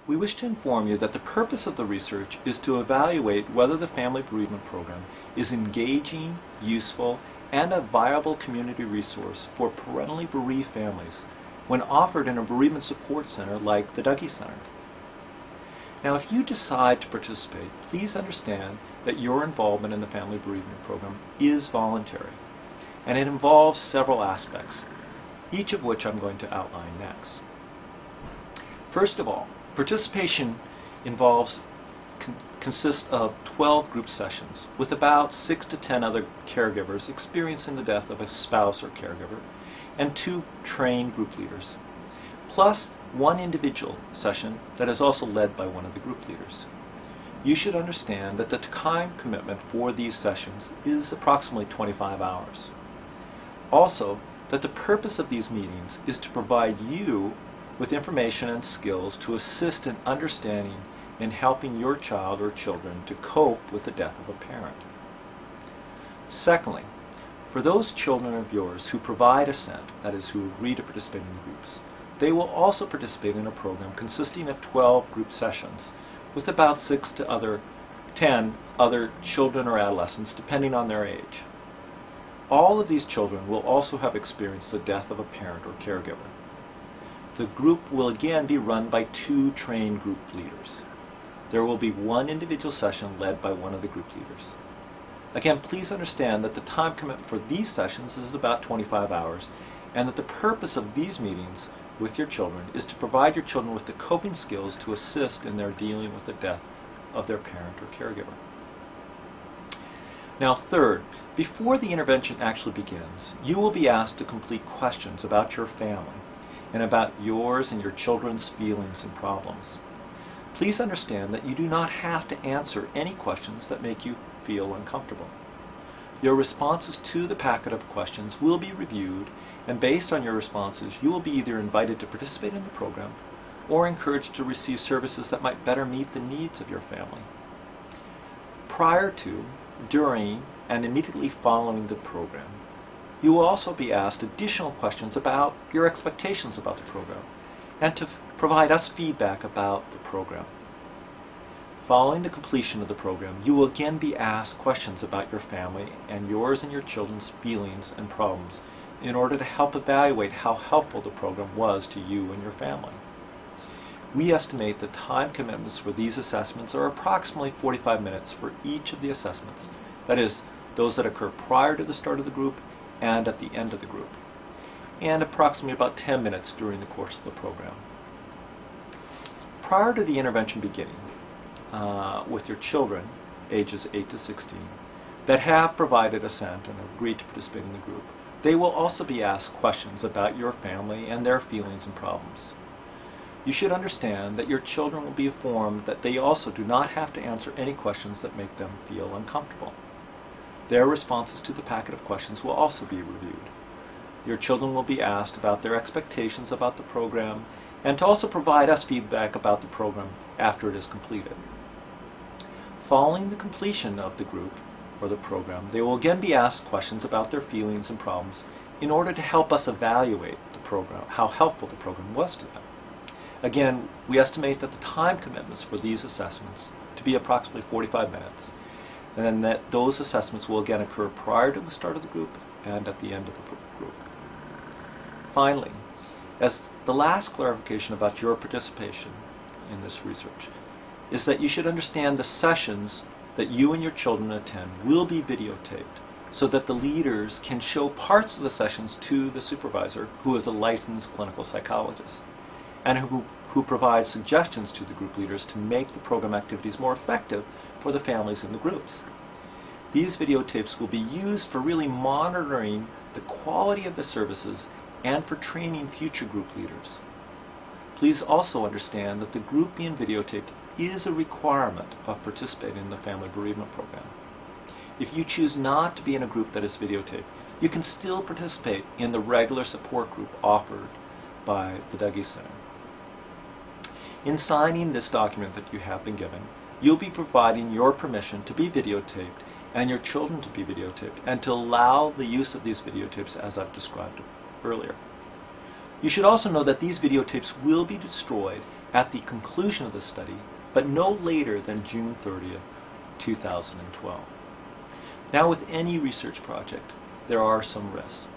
We wish to inform you that the purpose of the research is to evaluate whether the family bereavement program is engaging, useful, and a viable community resource for parentally bereaved families when offered in a bereavement support center like the Dougy Center. Now, if you decide to participate, please understand that your involvement in the family bereavement program is voluntary, and it involves several aspects, each of which I'm going to outline next. First of all, participation consists of 12 group sessions with about 6 to 10 other caregivers experiencing the death of a spouse or caregiver and 2 trained group leaders, plus 1 individual session that is also led by one of the group leaders. You should understand that the time commitment for these sessions is approximately 25 hours. Also, that the purpose of these meetings is to provide you with information and skills to assist in understanding and helping your child or children to cope with the death of a parent. Secondly, for those children of yours who provide assent, that is, who agree to participate in the groups, they will also participate in a program consisting of 12 group sessions with about 6 to 10 other children or adolescents depending on their age. All of these children will also have experienced the death of a parent or caregiver. The group will again be run by 2 trained group leaders. There will be 1 individual session led by one of the group leaders. Again, please understand that the time commitment for these sessions is about 25 hours, and that the purpose of these meetings with your children is to provide your children with the coping skills to assist in their dealing with the death of their parent or caregiver. Now, third, before the intervention actually begins, you will be asked to complete questions about your family and about yours and your children's feelings and problems. Please understand that you do not have to answer any questions that make you feel uncomfortable. Your responses to the packet of questions will be reviewed, and based on your responses, you will be either invited to participate in the program or encouraged to receive services that might better meet the needs of your family. Prior to, during, and immediately following the program, you will also be asked additional questions about your expectations about the program and to provide us feedback about the program. Following the completion of the program, you will again be asked questions about your family and yours and your children's feelings and problems in order to help evaluate how helpful the program was to you and your family. We estimate the time commitments for these assessments are approximately 45 minutes for each of the assessments, that is, those that occur prior to the start of the group and at the end of the group, and approximately about 10 minutes during the course of the program. Prior to the intervention beginning, with your children, ages 8 to 16, that have provided assent and agreed to participate in the group, they will also be asked questions about your family and their feelings and problems. You should understand that your children will be informed that they also do not have to answer any questions that make them feel uncomfortable. Their responses to the packet of questions will also be reviewed. Your children will be asked about their expectations about the program and to also provide us feedback about the program after it is completed. Following the completion of the group or the program, they will again be asked questions about their feelings and problems in order to help us evaluate the program, how helpful the program was to them. Again, we estimate that the time commitments for these assessments to be approximately 45 minutes, and then that those assessments will again occur prior to the start of the group and at the end of the group. Finally, as the last clarification about your participation in this research is that you should understand the sessions that you and your children attend will be videotaped so that the leaders can show parts of the sessions to the supervisor, who is a licensed clinical psychologist, and who provides suggestions to the group leaders to make the program activities more effective for the families in the groups. These videotapes will be used for really monitoring the quality of the services and for training future group leaders. Please also understand that the group being videotaped is a requirement of participating in the family bereavement program. If you choose not to be in a group that is videotaped, you can still participate in the regular support group offered by the Dougy Center. In signing this document that you have been given, you'll be providing your permission to be videotaped and your children to be videotaped and to allow the use of these videotapes as I've described earlier. You should also know that these videotapes will be destroyed at the conclusion of the study, but no later than June 30th, 2012. Now, with any research project, there are some risks,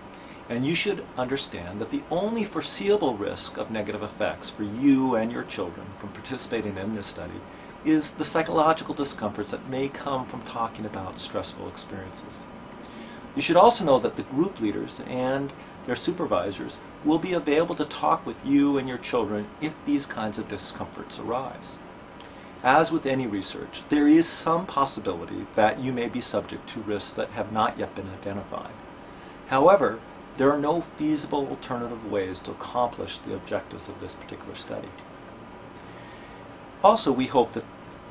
and you should understand that the only foreseeable risk of negative effects for you and your children from participating in this study is the psychological discomforts that may come from talking about stressful experiences. You should also know that the group leaders and their supervisors will be available to talk with you and your children if these kinds of discomforts arise. As with any research, there is some possibility that you may be subject to risks that have not yet been identified. However, there are no feasible alternative ways to accomplish the objectives of this particular study. Also, we hope that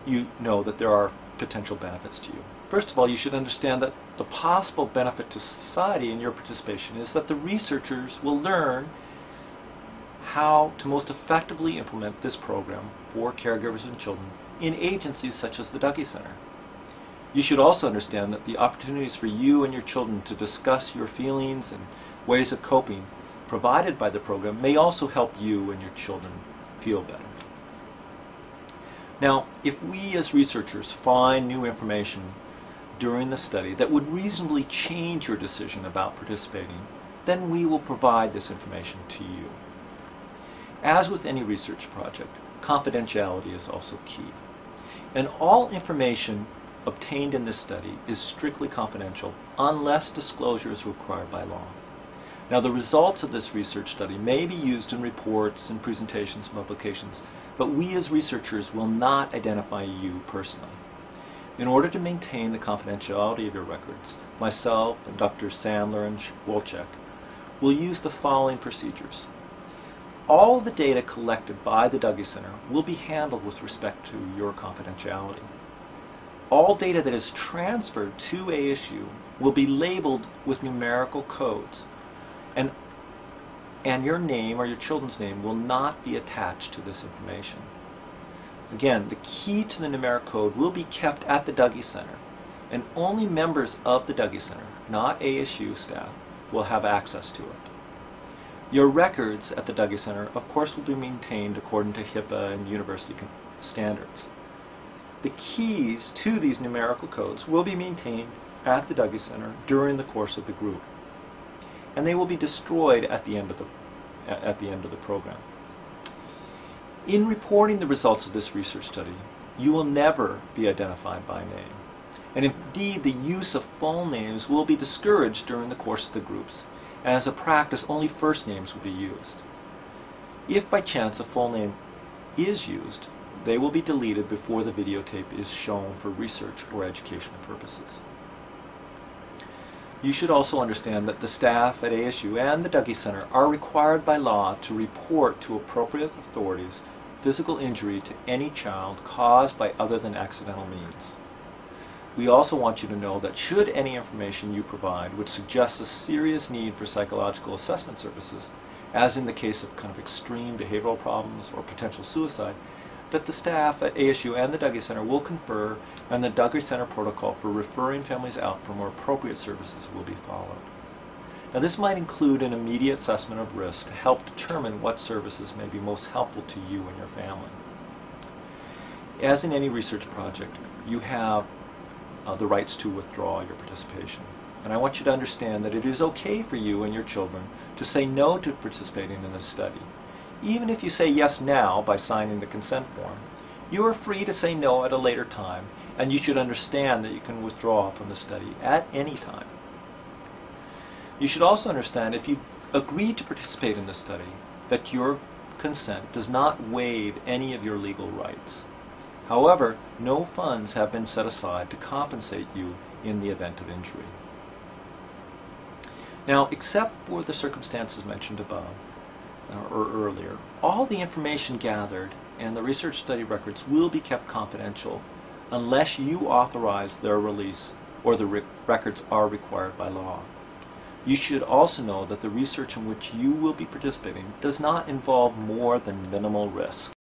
you know that there are potential benefits to you. First of all, you should understand that the possible benefit to society in your participation is that the researchers will learn how to most effectively implement this program for caregivers and children in agencies such as the Dougy Center. You should also understand that the opportunities for you and your children to discuss your feelings and ways of coping provided by the program may also help you and your children feel better. Now, if we as researchers find new information during the study that would reasonably change your decision about participating, then we will provide this information to you. As with any research project, confidentiality is also key. And all information obtained in this study is strictly confidential unless disclosure is required by law. Now, the results of this research study may be used in reports and presentations and publications, but we as researchers will not identify you personally. In order to maintain the confidentiality of your records, myself and Dr. Sandler and Wolchek will use the following procedures. All the data collected by the Dougy Center will be handled with respect to your confidentiality. All data that is transferred to ASU will be labeled with numerical codes, and your name or your children's name will not be attached to this information. Again, the key to the numeric code will be kept at the Dougy Center, and only members of the Dougy Center, not ASU staff, will have access to it. Your records at the Dougy Center, of course, will be maintained according to HIPAA and university standards. The keys to these numerical codes will be maintained at the Dougy Center during the course of the group, and they will be destroyed at the end of the program. In reporting the results of this research study, you will never be identified by name, and indeed the use of full names will be discouraged during the course of the groups, and as a practice only first names will be used. If by chance a full name is used, they will be deleted before the videotape is shown for research or educational purposes. You should also understand that the staff at ASU and the Dougy Center are required by law to report to appropriate authorities physical injury to any child caused by other than accidental means. We also want you to know that should any information you provide which suggests a serious need for psychological assessment services, as in the case of kind of extreme behavioral problems or potential suicide, that the staff at ASU and the Dougy Center will confer, and the Dougy Center protocol for referring families out for more appropriate services will be followed. Now, this might include an immediate assessment of risk to help determine what services may be most helpful to you and your family. As in any research project, you have the rights to withdraw your participation. And I want you to understand that it is okay for you and your children to say no to participating in this study. Even if you say yes now by signing the consent form, you are free to say no at a later time, and you should understand that you can withdraw from the study at any time. You should also understand, if you agree to participate in this study, that your consent does not waive any of your legal rights. However, no funds have been set aside to compensate you in the event of injury. Now, except for the circumstances mentioned above, or earlier, all the information gathered and the research study records will be kept confidential unless you authorize their release or the records are required by law. You should also know that the research in which you will be participating does not involve more than minimal risk.